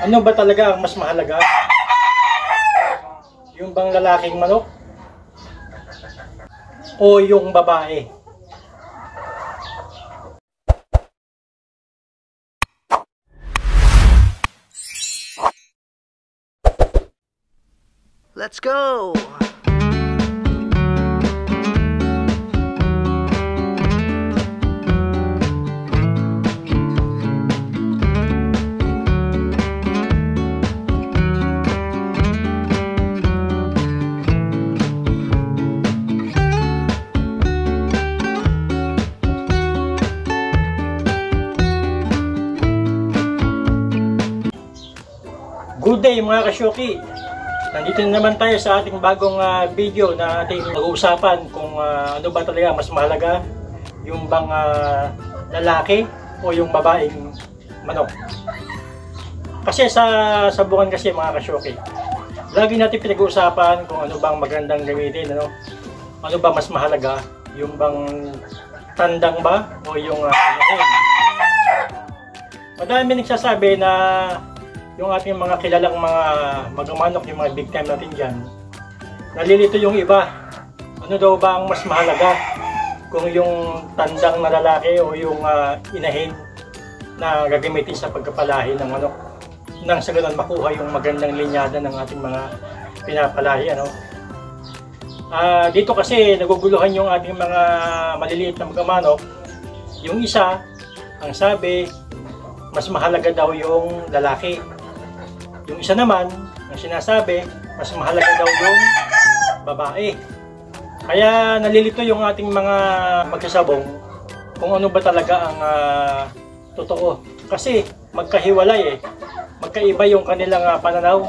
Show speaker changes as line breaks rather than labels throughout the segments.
Ano ba talaga ang mas mahalaga? Yung bang lalaking manok? O yung babae?
Let's go!
Good day mga kasyoki! Nandito na naman tayo sa ating bagong video na ating mag-uusapan kung ano ba talaga mas mahalaga, yung bang lalaki o yung babaeng manok. Kasi sa bukan kasi mga kasyoki, lagi natin pinag-uusapan kung ano bang magandang gamitin, ano ba mas mahalaga, yung bang tandang ba o yung inahin. Madami nagsasabi na yung ating mga kilalang mga magamanok, yung mga big time natin dyan, nalilito yung iba. Ano daw ba ang mas mahalaga? Kung yung tandang na lalaki o yung inahin na gagamitin sa pagkapalahi ng manok, nang sa ganun makuha yung magandang linyada ng ating mga pinapalahi. Dito kasi naguguluhan yung ating mga maliliit na magamanok. Yung isa, ang sabi, mas mahalaga daw yung lalaki. Yung isa naman, ang sinasabi, mas mahalaga daw yung babae. Kaya nalilito yung ating mga magsasabong kung ano ba talaga ang totoo. Kasi magkahiwalay magkaiba yung kanilang pananaw.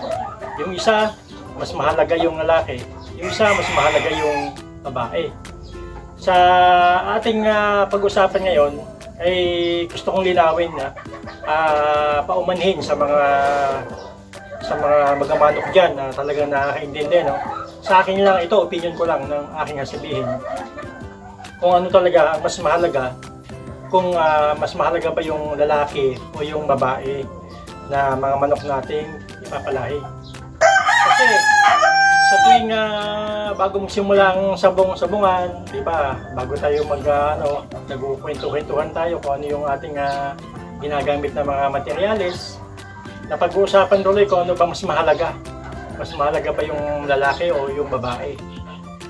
Yung isa, mas mahalaga yung lalaki. Yung isa, mas mahalaga yung babae. Sa ating pag-usapan ngayon, ay gusto kong linawin na paumanhin sa mga magamanok dyan na talagang nakakaintindi. Sa akin lang ito, opinion ko lang ng aking sabihin. Kung ano talaga ang mas mahalaga, kung mas mahalaga ba yung lalaki o yung babae na mga manok nating ipapalahi. Kasi sa tuwing bagong simulang sabungan, di ba? Bago tayo nagkukwento-kwentuhan tayo kung ano yung ating ginagamit na mga materyales. Napag-uusapan tuloy kung ano ba mas mahalaga. Mas mahalaga ba yung lalaki o yung babae.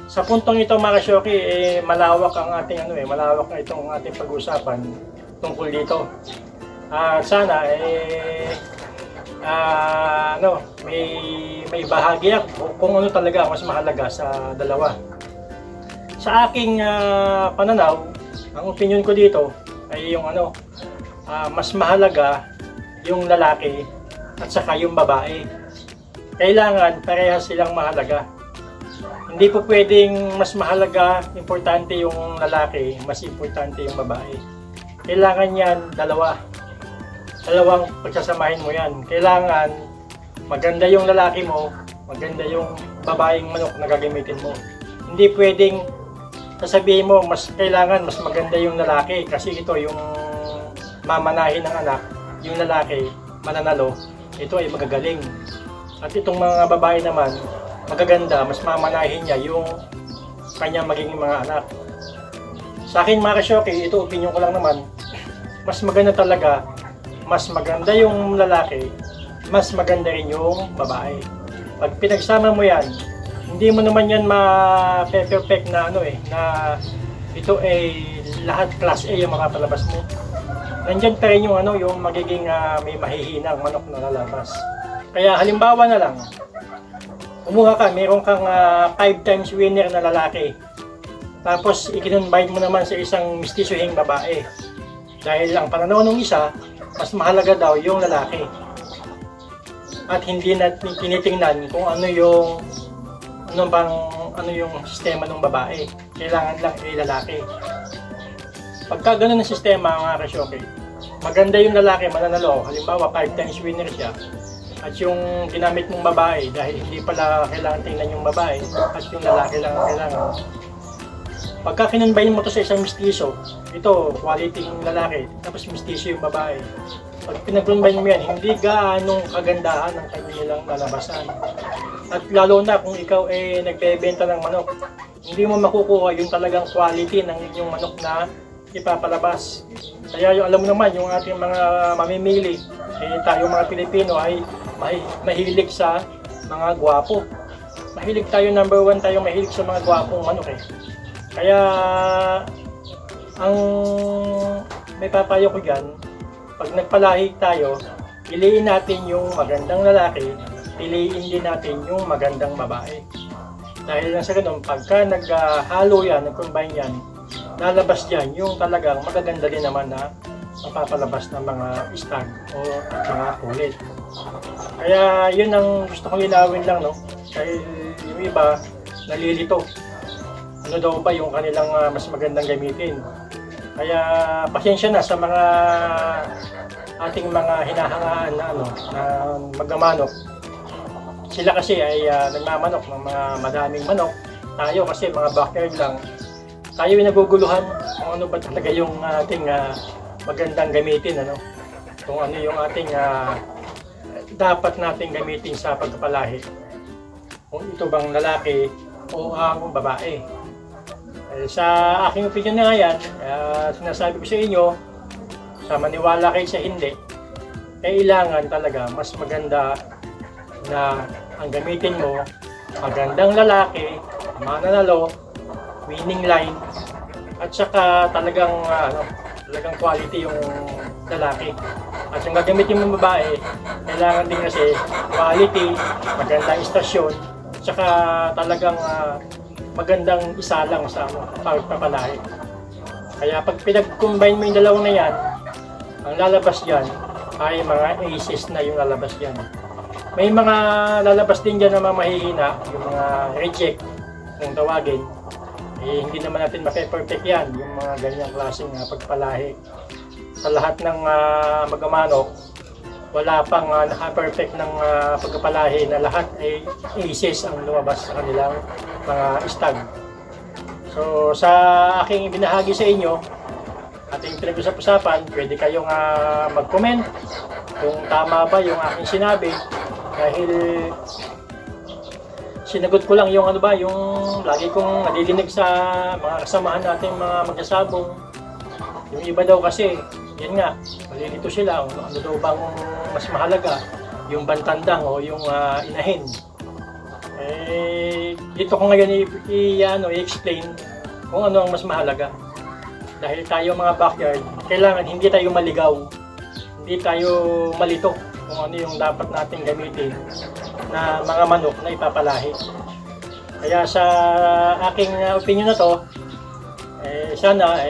Sa puntong ito mga kasyoki, malawak ang ating malawak na itong ating pag-uusapan tungkol dito. Sana may bahagi kung ano talaga mas mahalaga sa dalawa. Sa aking pananaw, ang opinion ko dito ay yung mas mahalaga yung lalaki at saka yung babae. Kailangan parehas silang mahalaga. Hindi po pwedeng mas mahalaga, importante yung lalaki, mas importante yung babae. Kailangan yan dalawang pagsasamahin mo yan. Kailangan maganda yung lalaki mo, maganda yung babaeng manok na gagamitin mo. Hindi pwedeng sasabihin mo kailangan mas maganda yung lalaki kasi ito yung mamanahin ng anak, yung lalaki mananalo, ito ay magagaling. At itong mga babae naman, magaganda, mas mamanahin niya yung kanyang magiging mga anak. Sa akin mga kasyoki, ito opinion ko lang naman, mas maganda talaga, mas maganda yung lalaki, mas maganda rin yung babae. Pag pinagsama mo yan, hindi mo naman yan ma-perfect na na ito ay lahat class A yung makapalabas mo. Nandyan pa rin yung yung magiging may mahihinang manok na lalabas. Kaya halimbawa na lang, kumuha ka, meron kang 5 times winner na lalaki. Tapos ikinunbide mo naman sa isang mistisohing babae. Dahil ang pananaw ng isa, mas mahalaga daw yung lalaki. At hindi na tinitingnan kung ano yung sistema ng babae. Kailangan lang ay lalaki. Pagka ganun ang sistema mga kasyoki, maganda yung lalaki mananalo. Halimbawa 5 times winner siya. At yung ginamit mong babae, dahil hindi pala kailangan tingnan yung babae, at yung lalaki lang ang kailangan. Pagka kinunbayin mo to sa isang mistiso, ito, quality yung lalaki, tapos mistiso yung babae. Pag pinag-combine mo yan, hindi gaanong kagandahan ang kanilang lalabasan. At lalo na kung ikaw ay nagbebenta ng manok, hindi mo makukuha yung talagang quality ng inyong manok na ipapalabas. Kaya yung, alam mo naman, yung ating mga mamimili, tayo mga Pilipino ay mahilig sa mga gwapo. Mahilig tayo, number one tayo mahilig sa mga gwapong manok eh. Kaya ang may papayo ko dyan, pag nagpalahi tayo, piliin natin yung magandang lalaki, piliin din natin yung magandang babae. Dahil lang sa ganun, pagka naghalo yan, nag-combine yan, lalabas dyan yung talagang magaganda din naman na mapapalabas ng mga stag o mga kulit. Kaya yun ang gusto kong linawin lang, no? Dahil yung iba, nalilito. Ano daw ba yung kanilang mas magandang gamitin? Kaya pasensya na sa mga ating mga hinahangaan na na magmamanok. Sila kasi ay nagmamanok ng mga madaming manok. Tayo kasi mga backyard lang. Tayo ay naguguluhan kung ano ba talaga yung ating magandang gamitin, kung ano yung ating dapat nating gamitin sa pagpapalahi. Kung ito bang lalaki o ang babae. Sa aking opinion na yan, sinasabi ko sa inyo, sa maniwala kayo sa hindi, kailangan talaga mas maganda na ang gamitin mo, magandang lalaki, mananalo, winning line, at saka talagang quality yung lalaki. At yung gagamitin mo babae, kailangan din kasi quality, magandang istasyon, at saka talagang magandang isalang sa pagpapalahi. Kaya pag pinag-combine mo yung dalawang na yan, ang lalabas dyan ay mga aces na yung lalabas dyan. May mga lalabas din dyan na mga mahihina, yung mga reject kung tawagin. Hindi naman natin mape-perfect yan, yung mga ganyang klaseng pagpalahi. Sa lahat ng magamanok, wala pang naka-perfect ng pagpapalahi na lahat ay aces ang lumabas sa kanilang mga stag. So sa aking binahagi sa inyo, ating pinag-usap-usapan, pwede kayong mag-comment kung tama ba yung aking sinabi, dahil sinagot ko lang yung yung lagi kong nadidinig sa mga kasamahan nating mga magsasabong. Yung iba daw kasi, yun nga, malilito sila, ano daw bang mas mahalaga, yung bantandang o yung inahin. Dito ko ngayon i-explain kung ano ang mas mahalaga. Dahil tayo mga backyard, kailangan hindi tayo maligaw, hindi tayo malito kung ano yung dapat nating gamitin na mga manok na ipapalahi. Kaya sa aking opinion na to, sana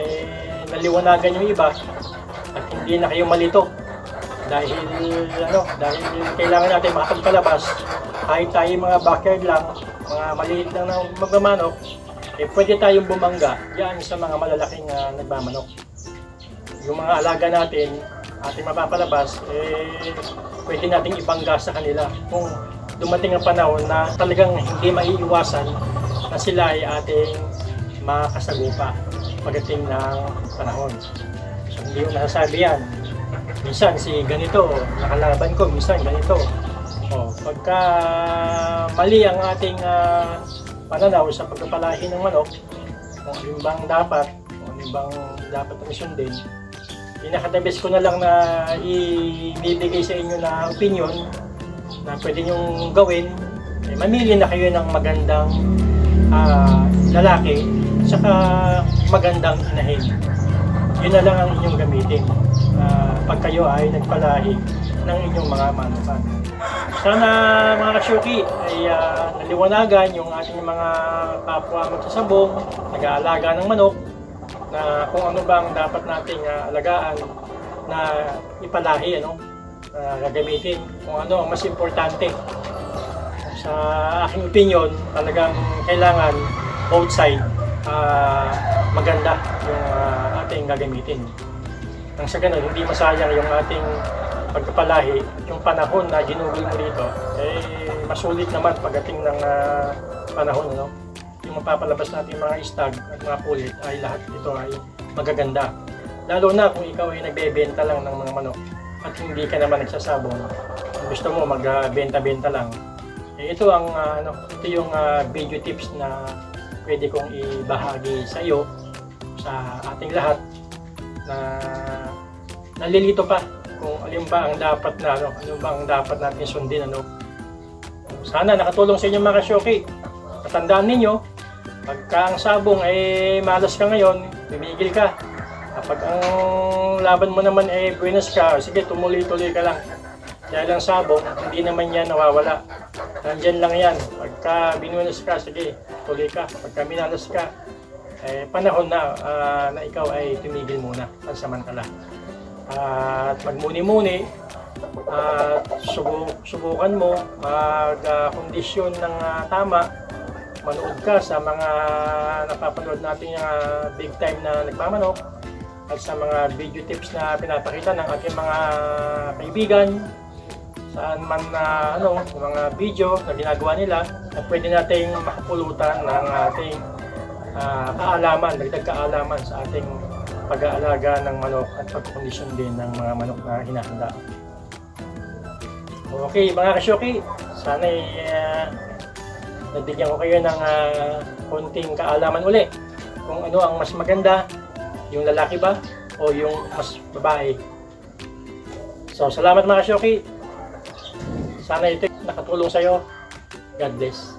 naliwanagan yung iba at hindi na kayo malito. Dahil kailangan natin makapagpalabas kahit tayo mga backyard lang, mga maliit lang na magmamanok, pwede tayong bumangga yan sa mga malalaking nagmamanok. Yung mga alaga natin, ating mapapalabas, pwede nating ibangga sa kanila kung dumating ang panahon na talagang hindi maiiwasan na sila ay ating makasagupa pagdating ng panahon. So hindi ko nasasabi yan. Minsan si ganito, nakalaban ko, minsan ganito. Pagka mali ang ating pananaw sa pagpapalahi ng manok, kung ano bang dapat, kung ano bang dapat na sundin, pinaka-the-best ko na lang na ibibigay sa inyo na opinion na pwede nyong gawin. Mamili na kayo ng magandang lalaki saka magandang inahin. Yun na lang ang inyong gamitin pag kayo ay nagpalahi ng inyong mga manukan. Sana mga kasyuki ay naliwanagan yung ating mga kapwa magsasabong, nag-aalaga ng manok, na kung ano bang dapat nating alagaan na ipalahi, gagamitin, kung ano ang mas importante. Sa aking opinion, talagang kailangan both side maganda yung ating gagamitin. Nang sa ganun, hindi masayang yung ating pagpapalahi, yung panahon na ginugol mo dito, masulit naman pagdating ng panahon, yung mapapalabas natin mga stag at mga pulit ay lahat ito ay magaganda. Lalo na kung ikaw ay nagbebenta lang ng mga manok at hindi ka naman nagsasabong, gusto mo magbenta-benta lang, ito ang ito yung video tips na pwede kong ibahagi sa iyo, sa ating lahat, na nalilito pa kung alin ba ang dapat na ano ba ang dapat natin sundin. Sana nakatulong sa inyo mga kasyoki. Tatandaan ninyo, pagka ang sabong ay malas ka ngayon, tumigil ka. Kapag ang laban mo naman ay buenas ka, sige, tumuloy-tuloy ka lang. Dahil ang sabong, hindi naman yan nawawala. Nandyan lang yan. Pagka binuenas ka, sige, tuloy ka. Pagka minalas ka, panahon na na ikaw ay tumigil muna, pansamantala. At magmuni-muni, subukan mo mag-kondisyon ng tama. Manood ka sa mga napapanood natin big time na nagmamanok at sa mga video tips na pinapakita ng ating mga kaibigan, saan man na mga video na ginagawa nila na pwede nating makapulutan ng ating kaalaman, dagdag kaalaman sa ating pag-aalaga ng manok at pagkondisyon din ng mga manok na hinahanda. Okay mga kasyoki, sana nabigyan ko kayo ng konting kaalaman uli kung ano ang mas maganda, yung lalaki ba o yung mas babae. So salamat mga kasyoki, sana ito nakatulong sa iyo. God bless.